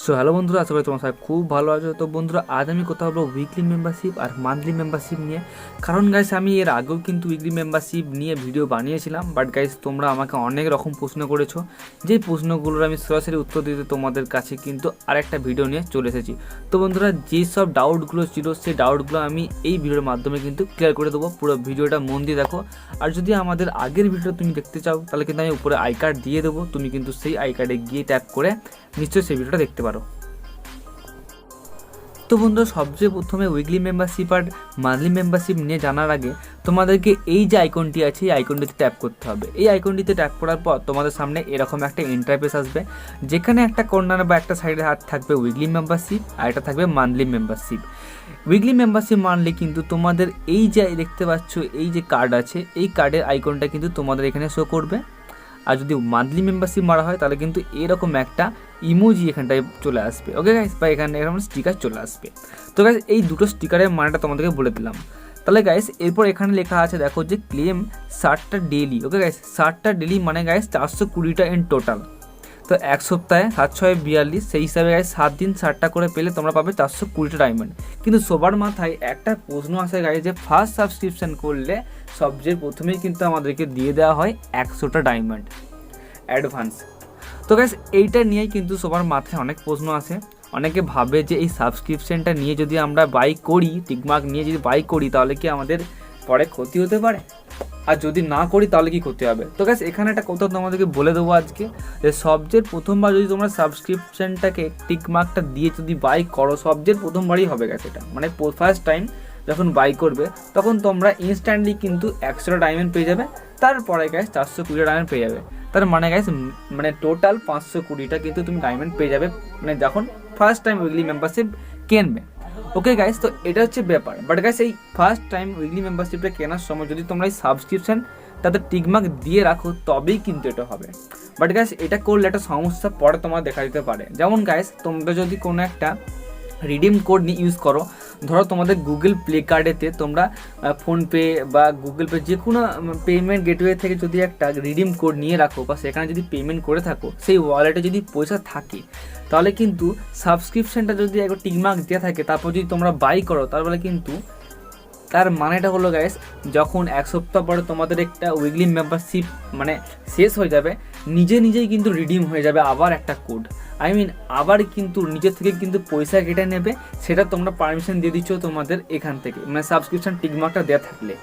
So hello বন্ধুরা, আশা করি তোমার সবাই খুব ভালো আছো। তো বন্ধুরা, আজ আমি কথা বলবো উইকলি মেম্বারশিপ আর মান্থলি মেম্বারশিপ নিয়ে। কারণ গাইস, আমি এর আগেও কিন্তু উইকলি মেম্বারশিপ নিয়ে ভিডিও বানিয়েছিলাম, বাট গাইস তোমরা আমাকে অনেক রকম প্রশ্ন করেছো, যেই প্রশ্নগুলোর আমি সরাসরি উত্তর দিতে তোমাদের কাছে কিন্তু আরেকটা ভিডিও নিয়ে চলে এসেছি। তো বন্ধুরা, যেই সব ডাউটগুলো ছিল সেই ডাউটগুলো আমি এই ভিডিওর মাধ্যমে কিন্তু ক্লিয়ার করে দেবো। পুরো ভিডিওটা মন দিয়ে দেখো। আর যদি আমাদের আগের ভিডিও তুমি দেখতে চাও, তাহলে কিন্তু আমি উপরে আই কার্ড দিয়ে দেবো, তুমি কিন্তু সেই আই কার্ডে গিয়ে ট্যাপ করে নিশ্চয়ই সেই ভিডিওটা দেখতে পারো। তো বন্ধুরা, সবচেয়ে প্রথমে উইকলি মেম্বারশিপ আর মান্থলি মেম্বারশিপ নিয়ে জানার আগে তোমাদেরকে এই যে আইকনটি আছে, এই আইকনটিতে ট্যাপ করতে হবে। এই আইকনটিতে ট্যাপ করার পর তোমাদের সামনে এরকম একটা ইন্টারফেস আসবে, যেখানে একটা কর্নার বা একটা সাইডে হাত থাকবে উইকলি মেম্বারশিপ আর এটা থাকবে মান্থলি মেম্বারশিপ। উইকলি মেম্বারশিপ মানলে কিন্তু তোমাদের এই যে দেখতে পাচ্ছ এই যে কার্ড আছে, এই কার্ডের আইকনটা কিন্তু তোমাদের এখানে শো করবে। আর যদি মান্থলি মেম্বারশিপ মারা হয় তাহলে কিন্তু এরকম একটা ইমোজি এখানটায় চলে আসবে। ওকে গাইস, বা এখানে এরকম স্টিকার চলে আসবে। তো গাইস, এই দুটো স্টিকারের মানেটা তোমাদেরকে বলে দিলাম। তাহলে গাইস, এরপর এখানে লেখা আছে দেখো যে ক্লেম 60টা ডেলি। ওকে গাইস, 60টা ডেলি মানে গাইস 420টা ইন টোটাল। তো এক সপ্তাহে 7 6 42, সেই হিসাবে গাইস 7 দিন 60টা করে পেলে তোমরা পাবে 420টা ডায়মন্ড। কিন্তু সবার মাথায় একটা প্রশ্ন আসে গাইস, যে ফার্স্ট সাবস্ক্রিপশন করলে সবচেয়ে প্রথমেই কিন্তু আমাদেরকে দিয়ে দেওয়া হয় 100টা ডায়মন্ড অ্যাডভান্স। তো গাইস, এইটা নিয়েই কিন্তু সবার মাথায় অনেক প্রশ্ন আসে। অনেকে ভাবে যে এই সাবস্ক্রিপশনটা নিয়ে যদি আমরা বাই করি, টিকমার্ক নিয়ে যদি বাই করি, তাহলে কি আমাদের পরে ক্ষতি হতে পারে, আর যদি না করি তাহলে কি ক্ষতি হবে। তো গাইস, এখানে একটা কথা তোমাদেরকে বলে দেবো আজকে, যে সবচেয়ে প্রথমবার যদি তোমরা সাবস্ক্রিপশনটাকে টিকমার্কটা দিয়ে যদি বাই করো, সবচেয়ে প্রথমবারই হবে গাইস এটা, মানে ফার্স্ট টাইম যখন বাই করবে তখন তোমরা ইনস্ট্যান্টলি কিন্তু 100টা ডায়মন্ড পেয়ে যাবে। তারপরে গাইস 420টা ডায়মন্ড পেয়ে যাবে। তার মানে গাইস, মানে টোটাল 520টা কিন্তু তুমি ডায়মন্ড পেয়ে যাবে, মানে যখন ফার্স্ট টাইম উইকলি মেম্বারশিপ কিনবে। ওকে গাইস, তো এটা হচ্ছে ব্যাপার। বাট গাইস, এই ফার্স্ট টাইম উইকলি মেম্বারশিপটা কেনার সময় যদি তোমরা এই সাবস্ক্রিপশন তাতে টিকমার্ক দিয়ে রাখো, তবেই কিন্তু এটা হবে। বাট গাইস, এটা করলে একটা সমস্যা পরে তোমার দেখা দিতে পারে। যেমন গাইস, তোমরা যদি কোনো একটা রিডিম কোড নিয়ে ইউজ করো, ধরো তোমাদের গুগল প্লে কার্ডেতে তোমরা ফোনপে বা গুগল পে যে কোনো পেমেন্ট গেটওয়ে থেকে যদি একটা রিডিম কোড নিয়ে রাখো বা সেখানে যদি পেমেন্ট করে থাকো, সেই ওয়ালেটে যদি পয়সা থাকে, তাহলে কিন্তু সাবস্ক্রিপশনটা যদি একবার টিকমার্ক দেওয়া থাকে, তারপর যদি তোমরা বাই করো, তারপরে কিন্তু তার মানেটা হলো গাইস, যখন এক সপ্তাহ পরে তোমাদের একটা উইকলি মেম্বারশিপ মানে শেষ হয়ে যাবে, নিজেই কিন্তু রিডিম হয়ে যাবে আবার একটা কোড। আবার কিন্তু নিজের থেকে কিন্তু পয়সা কেটে নেবে, সেটা তোমরা পারমিশন দিয়ে দিচ্ছ তোমাদের এখান থেকে, মানে সাবস্ক্রিপশন টিকমার্কটা দেওয়া থাকলে।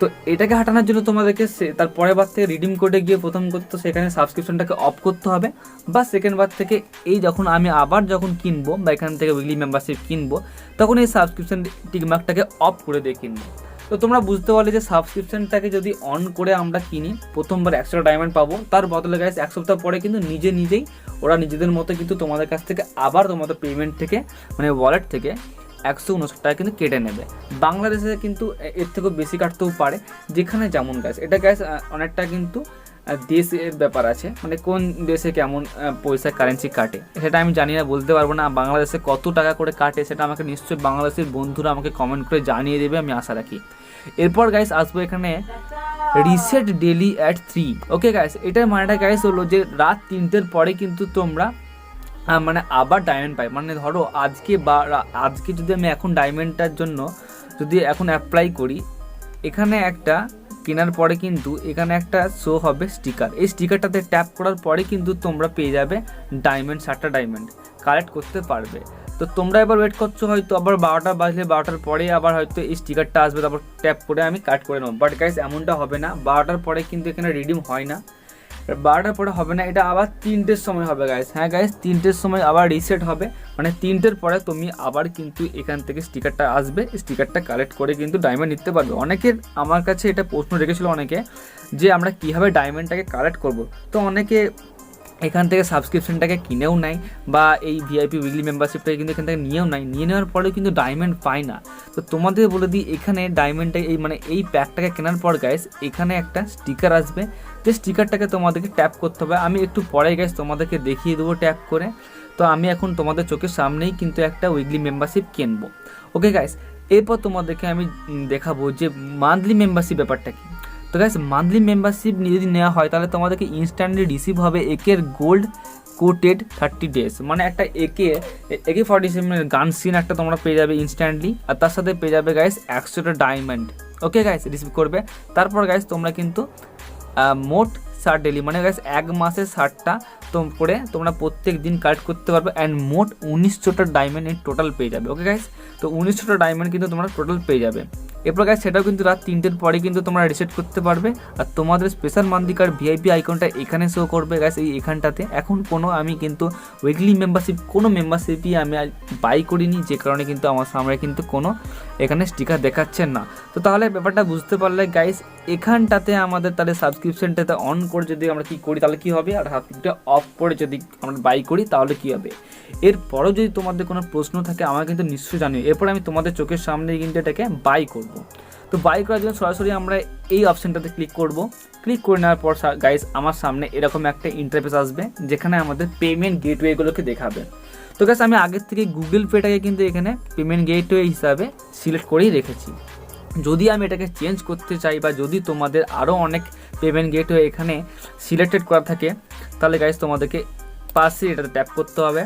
তো এটাকে হাঁটানোর জন্য তোমাদেরকে তার পরের বার থেকে রিডিম কোডে গিয়ে প্রথম করতে সেখানে সাবস্ক্রিপশনটাকে অফ করতে হবে, বা সেকেন্ড বার থেকে এই যখন আমি আবার যখন কিনবো বা এখান থেকে উইকলি মেম্বারশিপ কিনবো, তখন এই সাবস্ক্রিপশন টিকমার্কটাকে অফ করে দিয়ে কিনবো। তো তোমরা বুঝতে পারলে যে সাবস্ক্রিপশনটাকে যদি অন করে আমরা কিনি, প্রথমবার 100টা ডায়মন্ড পাবো, তার বদলে গাইস এক সপ্তাহ পরে কিন্তু নিজেই ওরা নিজেদের মতো কিন্তু তোমাদের কাছ থেকে আবার তোমাদের পেমেন্ট থেকে মানে ওয়ালেট থেকে 159 টাকা কিন্তু কেটে নেবে। বাংলাদেশে কিন্তু এর থেকেও বেশি কাটতেও পারে, যেখানে যেমন গ্যাস, এটা গ্যাস অনেকটা কিন্তু দেশের ব্যাপার আছে, মানে কোন দেশে কেমন পয়সা কারেন্সি কাটে সেটা আমি জানি না, বলতে পারবো না। বাংলাদেশে কত টাকা করে কাটে সেটা আমাকে নিশ্চয়ই বাংলাদেশের বন্ধুরা আমাকে কমেন্ট করে জানিয়ে দেবে, আমি আশা রাখি। এরপর গাইস আসবো এখানে reset daily at 3। Okay guys, এটার মানেটা গাইস হলো যে রাত 3টের পরে কিন্তু তোমরা মানে আবার ডায়মন্ড পাই। মানে ধরো আজকে যদি আমি এখন ডায়মন্ডটার জন্য যদি এখন অ্যাপ্লাই করি, এখানে একটা কেনার পরে কিন্তু এখানে একটা শো হবে স্টিকার। এই স্টিকারটাতে ট্যাপ করার পরে কিন্তু তোমরা পেয়ে যাবে ডায়মন্ড, 60টা ডায়মন্ড কালেক্ট করতে পারবে। তো তোমরা এবার ওয়েট করছো, হয়তো আবার 12টা বাজলে 12টার পরে আবার হয়তো এই স্টিকারটা আসবে, তারপর ট্যাপ করে আমি কাট করে নেবো। বাট গাইস, এমনটা হবে না, 12টার পরে কিন্তু এখানে রিডিম হয় না, 12টার পরে হবে না, এটা আবার 3টের সময় হবে গাইস। হ্যাঁ গাইস, 3টের সময় আবার রিসেট হবে, মানে 3টের পরে তুমি আবার কিন্তু এখান থেকে স্টিকারটা আসবে, স্টিকারটা কালেক্ট করে কিন্তু ডায়মন্ড নিতে পারবে। অনেকের আমার কাছে এটা প্রশ্ন রেখেছিল অনেকে, যে আমরা কীভাবে ডায়মন্ডটাকে কালেক্ট করব। তো অনেকে এখান থেকে সাবস্ক্রিপশনটাকে কিনেও নেয়, বা এই ভিআইপি উইকলি মেম্বারশিপটাকে কিন্তু এখান থেকে নিয়েও নেয়, নিয়ে নেওয়ার পরেও কিন্তু ডায়মন্ড পায় না। তো তোমাদের বলে দিই, এখানে ডায়মন্ডটা এই প্যাকটাকে কেনার পর গাইস এখানে একটা স্টিকার আসবে, যে স্টিকারটাকে তোমাদেরকে ট্যাপ করতে হবে। আমি একটু পরে গাইস তোমাদেরকে দেখিয়ে দেবো ট্যাপ করে। তো আমি এখন তোমাদের চোখের সামনেই কিন্তু একটা উইকলি মেম্বারশিপ কিনবো। ওকে গাইস, এরপর তোমাদেরকে আমি দেখাবো যে মান্থলি মেম্বারশিপ ব্যাপারটা কি। তো গাইস, মান্থলি মেম্বারশিপ যদি নেওয়া হয়, তাহলে তোমাদেরকে ইনস্ট্যান্টলি রিসিভ হবে একের গোল্ড কোটেড 30 days, মানে একটা AK-47 গান সিন একটা তোমরা পেয়ে যাবে ইনস্ট্যান্টলি, আর তার সাথে পেয়ে যাবে গাইস 100টা ডায়মন্ড। ওকে গাইস, রিসিভ করবে। তারপর গাইস তোমরা কিন্তু মোট 60 ডেলি, মানে গাইস 1 মাসে 60টা করে তোমরা প্রত্যেক দিন কালেক্ট করতে পারবে, অ্যান্ড মোট 1900টা ডায়মন্ড ইন টোটাল পেয়ে যাবে। ওকে গাইস, তো 1900টা ডায়মন্ড কিন্তু তোমরা টোটাল পেয়ে যাবে। এরপর গাইস সেটাও কিন্তু রাত 3টের পরে কিন্তু তোমরা রিসেট করতে পারবে, আর তোমাদের স্পেশাল মান্থলি কার্ড VIP আইকনটা এখানে শো করবে গাইস, এখানটাতে। এখন আমি কিন্তু উইকলি মেম্বারশিপ কোনো মেম্বারশিপই আমি বাই করিনি, যে কারণে কিন্তু আমার সামনে কিন্তু কোনো এখানে স্টিকার দেখাচ্ছে না। তো তাহলে ব্যাপারটা বুঝতে পারলে গাইস, এখানটাতে আমাদের তাহলে সাবস্ক্রিপশনটাতে অন করে যদি আমরা কি করি তাহলে কি হবে, আর সাবস্ক্রিপশনটা অফ করে যদি আমরা বাই করি তাহলে কি হবে। এরপরও যদি তোমাদের কোনো প্রশ্ন থাকে আমার কিন্তু নিশ্চয়ই জানিও, এরপর আমি তোমাদের চোখের সামনে কিন্তু এটাকে বাই করব। তো বাই করার জন্য সরাসরি আমরা এই অপশানটাতে ক্লিক করব। ক্লিক করে নেওয়ার পর গাইস আমার সামনে এরকম একটা ইন্টারফেস আসবে, যেখানে আমাদের পেমেন্ট গেটওয়েগুলোকে দেখাবে। তো গাইস আমি আগের থেকে গুগল পেটাকে কিন্তু এখানে পেমেন্ট গেটওয়ে হিসাবে সিলেক্ট করেই রেখেছি। যদি আমি এটাকে চেঞ্জ করতে চাই, বা যদি তোমাদের আরও অনেক পেমেন্ট গেটওয়ে এখানে সিলেক্টেড করা থাকে, তাহলে গাইস তোমাদেরকে পাশে এটাতে ট্যাপ করতে হবে।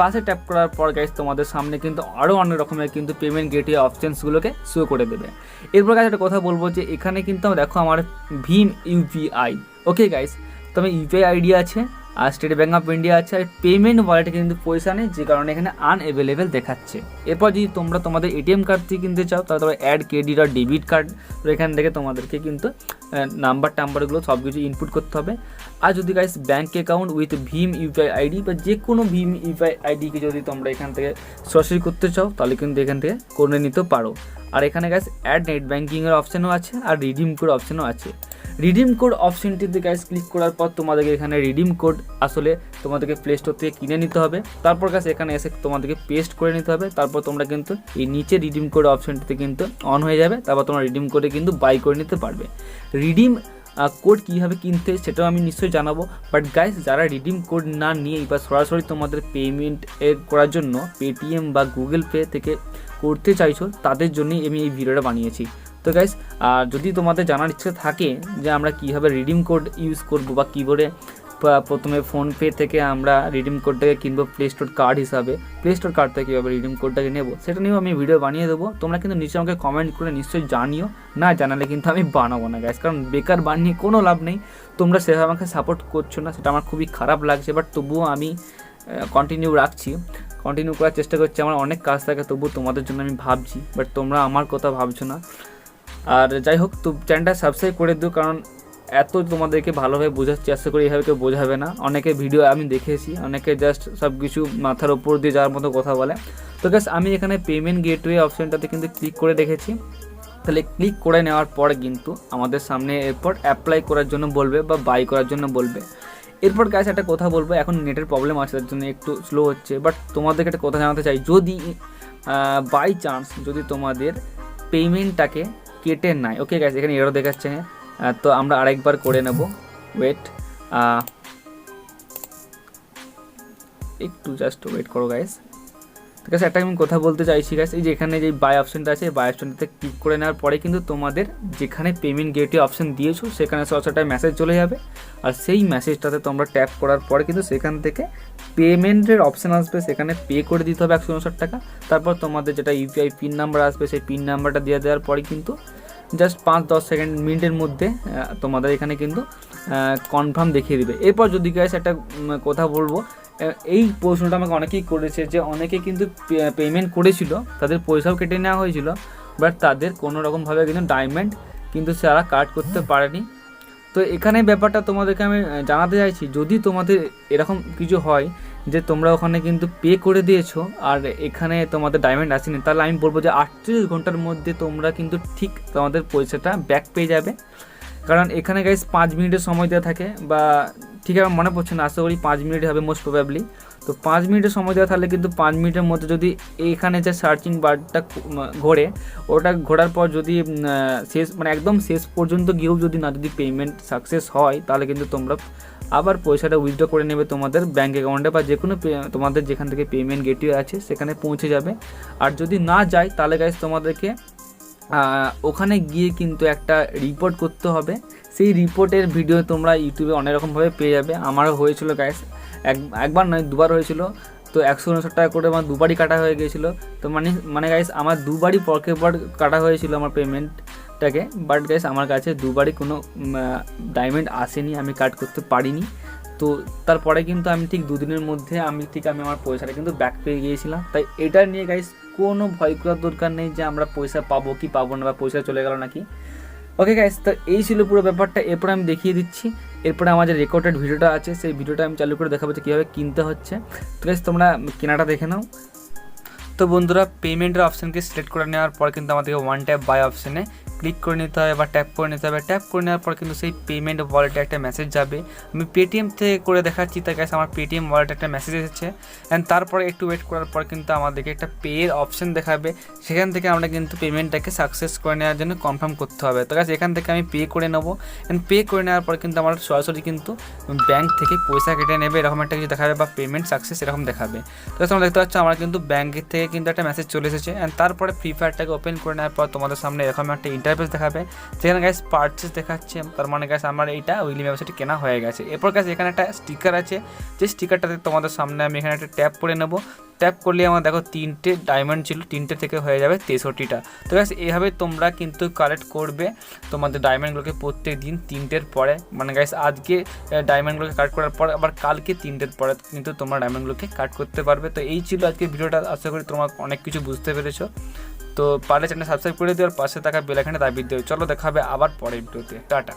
পাশে ট্যাপ করার পর গাইস তোমাদের সামনে কিন্তু আরও অনেক রকমের কিন্তু পেমেন্ট গেটওয়ে অপশানসগুলোকে শো করে দেবে। এরপর গাইস একটা কথা বলবো যে এখানে কিন্তু দেখো আমার ভীম UPI। ওকে গাইস, তো আমি UPI আইডি আছে, আর স্টেট ব্যাঙ্ক অফ ইন্ডিয়া আছে, আর পেমেন্ট ওয়ালেটে কিন্তু পয়সা নেই, যে কারণে এখানে আনঅ্যাভেলেবেল দেখাচ্ছে। এরপর যদি তোমরা তোমাদের ATM কার্ড থেকে কিনতে চাও তাহলে তোমরা অ্যাড ক্রেডিট আর ডেবিট কার্ড, তো এখান থেকে তোমাদেরকে কিন্তু নাম্বারগুলো সব কিছু ইনপুট করতে হবে। আর যদি গাইস ব্যাঙ্ক অ্যাকাউন্ট উইথ ভীম UPI আইডি বা যে কোনো ভীম UPI আইডিকে যদি তোমরা এখান থেকে সরাসরি করতে চাও তাহলে কিন্তু এখান থেকে করে নিতে পারো। আর এখানে গাইস অ্যাড নেট ব্যাঙ্কিংয়ের অপশানও আছে, আর রিডিম কোড অপশানও আছে। রিডিম কোড অপশানটিতে গাইস ক্লিক করার পর তোমাদেরকে এখানে রিডিম কোড আসলে তোমাদেরকে প্লে স্টোর থেকে কিনে নিতে হবে। তারপর গাইস এখানে এসে তোমাদেরকে পেস্ট করে নিতে হবে। তারপর তোমরা কিন্তু এই নিচে রিডিম কোড অপশানটিতে কিন্তু অন হয়ে যাবে। তারপর তোমরা রিডিম কোডে কিন্তু বাই করে নিতে পারবে। রিডিম কোড কীভাবে কিনতে সেটাও আমি নিশ্চয়ই জানাবো, বাট গাইস যারা রিডিম কোড না নিয়ে বা সরাসরি তোমাদের পেমেন্ট করার জন্য পেটিএম বা গুগল পে থেকে করতে চাইছো, তাদের জন্যই আমি এই ভিডিওটা বানিয়েছি। তো গাইস যদি তোমাদের জানার ইচ্ছে থাকে যে আমরা কীভাবে রিডিম কোড ইউজ করব, বা কীভাবে প্রথমে ফোনপে থেকে আমরা রিডিম কোডটাকে কিনবো প্লে স্টোর কার্ড হিসাবে, প্লে স্টোর কার্ড থেকে কীভাবে রিডিম কোডটাকে নেবো, সেটা নিয়েও আমি ভিডিও বানিয়ে দেবো। তোমরা কিন্তু নিচে আমাকে কমেন্ট করে নিশ্চয়ই জানিও, না জানালে কিন্তু আমি বানাবো না গাইস, কারণ বেকার বানিয়ে কোনো লাভ নেই। তোমরা সেভাবে আমাকে সাপোর্ট করছো না, সেটা আমার খুবই খারাপ লাগছে, বাট তবুও আমি কন্টিনিউ করার চেষ্টা করছি। আমার অনেক কাজ থাকে, তবুও তোমাদের জন্য আমি ভাবছি, বাট তোমরা আমার কথা ভাবছো না। আর যাই হোক, তো চ্যানেলটা সাবস্ক্রাইব করে দিও, কারণ এত তোমাদেরকে ভালোভাবে বোঝাচ্ছি, আশা করি এইভাবে কেউ বোঝাবে না। অনেকে ভিডিও আমি দেখেছি, অনেকে জাস্ট সব কিছু মাথার ওপর দিয়ে যাওয়ার মতো কথা বলে। তো গাইস আমি এখানে পেমেন্ট গেটওয়ে অপশানটাতে কিন্তু ক্লিক করে রেখেছি। তাহলে ক্লিক করে নেওয়ার পরে কিন্তু আমাদের সামনে এরপর অ্যাপ্লাই করার জন্য বলবে বা বাই করার জন্য বলবে। এরপর গাইস একটা কথা বলবো, এখন নেটের প্রবলেম আছে তার জন্য একটু স্লো হচ্ছে, বাট তোমাদেরকে একটা কথা জানাতে চাই, যদি বাই চান্স যদি তোমাদের পেমেন্টটাকে কেটে নেয়, ওকে গাইস এখানে এরও দেখাচ্ছে, তো আমরা আরেকবার করে নেব, ওয়েট একটু জাস্ট ওয়েট করো গাইস। ঠিক আছে, একটা আমি কথা বলতে চাইছি গাইস, এই যে এখানে যে বাই অপশানটা আছে, বাই অপশানটাতে ক্লিক করে নেওয়ার পরে কিন্তু তোমাদের যেখানে পেমেন্ট গেটওয়ে অপশান দিয়েছো সেখানে সরাসরি মেসেজ চলে যাবে, আর সেই মেসেজটাতে তোমরা ট্যাপ করার পরে কিন্তু সেখান থেকে পেমেন্টের অপশান আসবে, সেখানে পে করে দিতে হবে 159 টাকা। তারপর তোমাদের যেটা UPI পিন নাম্বার আসবে, সেই পিন নাম্বারটা দিয়ে দেওয়ার পরে কিন্তু জাস্ট 5-10 মিনিটের মধ্যে তোমাদের এখানে কিন্তু কনফার্ম দেখিয়ে দিবে। এরপর যদি গাইস একটা কথা বলবো, এই প্রশ্নটা আমাকে অনেকেই করেছে যে অনেকে কিন্তু পেমেন্ট করেছিল, তাদের পয়সাও কেটে নেওয়া হয়েছিল, বাট তাদের কোনো রকমভাবে কিন্তু ডায়মন্ড কিন্তু তারা কাট করতে পারেনি। তো এখানে ব্যাপারটা তোমাদেরকে আমি জানাতে চাইছি, যদি তোমাদের এরকম কিছু হয় যে তোমরা ওখানে কিন্তু পে করে দিয়েছো আর এখানে তোমাদের ডায়মন্ড আসেনি, তাহলে আমি বলবো যে 38 ঘন্টার মধ্যে তোমরা কিন্তু ঠিক তোমাদের পয়সাটা ব্যাক পেয়ে যাবে। কারণ এখানে গাইস 5 মিনিটের সময় দেওয়া থাকে, বা ঠিক আমার মনে পড়ছে না, আশা করি 5 মিনিট হবে মোস্ট প্রবাবলি। তো 5 মিনিটের সময় দেওয়া থাকলে কিন্তু 5 মিনিটের মধ্যে যদি এইখানে যে সার্চিং বারটা ঘোরে, ওটা ঘোরার পর যদি শেষ মানে একদম শেষ পর্যন্ত গিয়েও যদি পেমেন্ট সাকসেস হয়, তাহলে কিন্তু তোমরা আবার পয়সাটা উইথড্র করে নেবে তোমাদের ব্যাঙ্ক অ্যাকাউন্টে, বা যে কোনো তোমাদের যেখান থেকে পেমেন্ট গেটওয়ে আছে সেখানে পৌঁছে যাবে। আর যদি না যায় তাহলে গাইস তোমাদেরকে ওখানে গিয়ে কিন্তু একটা রিপোর্ট করতে হবে। সেই রিপোর্টের ভিডিও তোমরা ইউটিউবে অনেক রকমভাবে পেয়ে যাবে, আমারও হয়েছিল গাইস একবার নয় দুবার হয়েছিল। তো 159 টাকা করে আমার দুবারই কাটা হয়ে গিয়েছিলো। তো মানে গাইস আমার দুবারই পরপর কাটা হয়েছিল আমার পেমেন্টটাকে, বাট গাইস আমার কাছে দুবারই কোনো ডায়মন্ড আসেনি, আমি কাট করতে পারিনি। তো তারপরে কিন্তু আমি ঠিক দুদিনের মধ্যে আমি আমার পয়সাটা কিন্তু ব্যাক পেয়ে গিয়েছিলাম। তাই এটা নিয়ে গাইস কোনো ভয় করার দরকার নেই যে আমরা পয়সা পাবো কি পাবো না, বা পয়সা চলে গেল নাকি। ওকে গাইস, তো এই ছিল পুরো ব্যাপারটা। এরপরে আমি দেখিয়ে দিচ্ছি, এরপরে আমার যে রেকর্ডেড ভিডিওটা আছে সেই ভিডিওটা আমি চালু করে দেখাবো যে কীভাবে কিনতে হচ্ছে। তো গাইস তোমরা কেনাটা দেখে নাও। তো বন্ধুরা, পেমেন্টের অপশানকে সিলেক্ট করে নেওয়ার পর কিন্তু আমাদেরকে ওয়ান ট্যাপ বাই অপশানে ক্লিক করে নিতে হবে বা ট্যাপ করে নিতে হবে। ট্যাপ করে নেওয়ার পর কিন্তু সেই পেমেন্ট ওয়ালেটে একটা মেসেজ যাবে। আমি পেটিএম থেকে করে দেখাচ্ছি, তার কাছে আমার পেটিএম ওয়ালেটে একটা মেসেজ এসেছে। অ্যান্ড তারপরে একটু ওয়েট করার পর কিন্তু আমাদেরকে একটা পেয়ের অপশান দেখাবে। সেখান থেকে আমরা কিন্তু পেমেন্টটাকে সাকসেস করে নেওয়ার জন্য কনফার্ম করতে হবে। তো গাইস এখান থেকে আমি পে করে নেবো। অ্যান্ড পে করে নেওয়ার পর কিন্তু আমার সরাসরি কিন্তু ব্যাঙ্ক থেকে পয়সা কেটে নেবে, এরকম একটা কিছু দেখাবে, বা পেমেন্ট সাকসেস এরকম দেখাবে। তো তোমরা দেখতে পাচ্ছ আমার কিন্তু ব্যাঙ্কের থেকে কিন্তু একটা মেসেজ চলে এসেছে। অ্যান্ড তারপরে ফ্রি ফায়ারটাকে ওপেন করে নেওয়ার পর তোমাদের সামনে এরকম একটা ইন্টারফেস দেখাবে, সেখানে গাইস পারচেস দেখাচ্ছে। তার মানে গাইস আমার এইটা উইকলি মেম্বারশিপ কেনা হয়ে গেছে। এরপর গাইস এখানে একটা স্টিকার আছে, যে স্টিকারটাতে তোমাদের সামনে আমি এখানে একটা ট্যাপ করে নেবো। ট্যাপ করলে আমার দেখো 3টে ডায়মন্ড ছিল, 3টে থেকে হয়ে যাবে 63টা। তো গাইস এইভাবে তোমরা কিন্তু কালেক্ট করবে তোমাদের ডায়মন্ডগুলোকে প্রত্যেক দিন 3টের পরে, মানে গাইস আজকে ডায়মন্ডগুলোকে কাট করার পর আবার কালকে 3টের পরে কিন্তু তোমরা ডায়মন্ডগুলোকে কাট করতে পারবে। তো এই ছিল আজকে ভিডিওটা, আশা করি তোমরা অনেক কিছু বুঝতে পেরেছো। তো পারলে চ্যানেল সাবস্ক্রাইব করে দিও আর পাশে থাকা বেল আইকনে দাবিয়ে দিও। চলো দেখা হবে আবার পরের ভিডিওতে, টাটা।